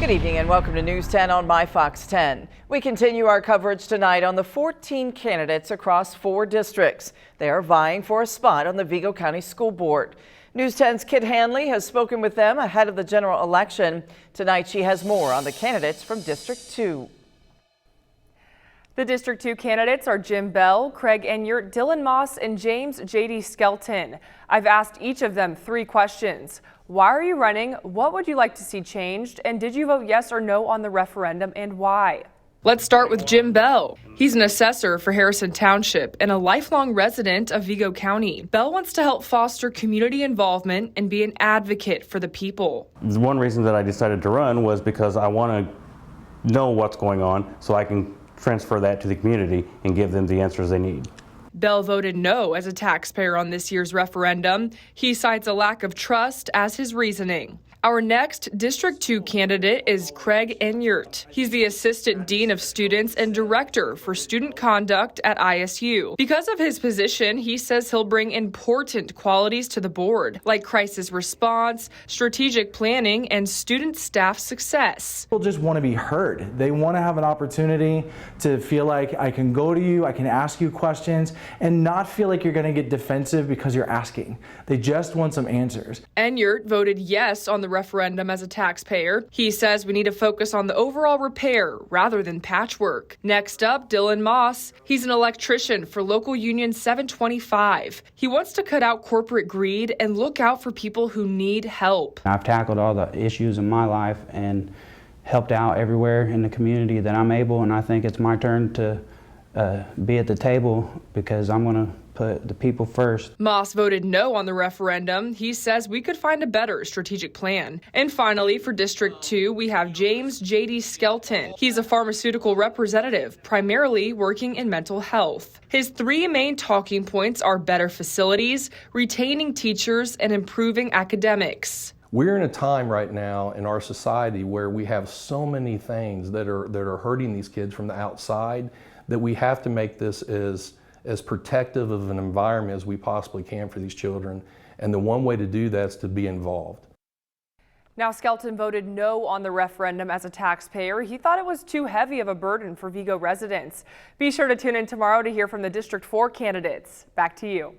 Good evening and welcome to News 10 on My Fox 10. We continue our coverage tonight on the 14 candidates across 4 districts. They are vying for a spot on the Vigo County School Board. News 10's Kit Hanley has spoken with them ahead of the general election. Tonight she has more on the candidates from District 2. The District 2 candidates are Jim Bell, Craig Enyirt, Dylan Moss, and James Jd Skelton. I've asked each of them 3 questions. Why are you running? What would you like to see changed? And did you vote yes or no on the referendum and why? Let's start with Jim Bell. He's an assessor for Harrison Township and a lifelong resident of Vigo County. Bell wants to help foster community involvement and be an advocate for the people. One reason that I decided to run was because I want to know what's going on so I can transfer that to the community and give them the answers they need. Bell voted no as a taxpayer on this year's referendum. He cites a lack of trust as his reasoning. Our next District 2 candidate is Craig Enyirt. He's the Assistant Dean of Students and Director for Student Conduct at ISU. Because of his position, he says he'll bring important qualities to the board, like crisis response, strategic planning, and student staff success. People just want to be heard. They want to have an opportunity to feel like I can go to you, I can ask you questions, and not feel like you're going to get defensive because you're asking. They just want some answers. Enyirt voted yes on the referendum as a taxpayer. He says we need to focus on the overall repair rather than patchwork. Next up, Dylan Moss. He's an electrician for Local Union 725. He wants to cut out corporate greed and look out for people who need help. I've tackled all the issues in my life and helped out everywhere in the community that I'm able, and I think it's my turn to be at the table because I'm going to put the people first. Moss voted no on the referendum. He says we could find a better strategic plan. And finally, for District 2, we have James Jd Skelton. He's a pharmaceutical representative, primarily working in mental health. His 3 main talking points are better facilities, retaining teachers, and improving academics. We're in a time right now in our society where we have so many things that are hurting these kids from the outside that we have to make this as protective of an environment as we possibly can for these children. And the one way to do that is to be involved. Now, Skelton voted no on the referendum as a taxpayer. He thought it was too heavy of a burden for Vigo residents. Be sure to tune in tomorrow to hear from the District 4 candidates. Back to you.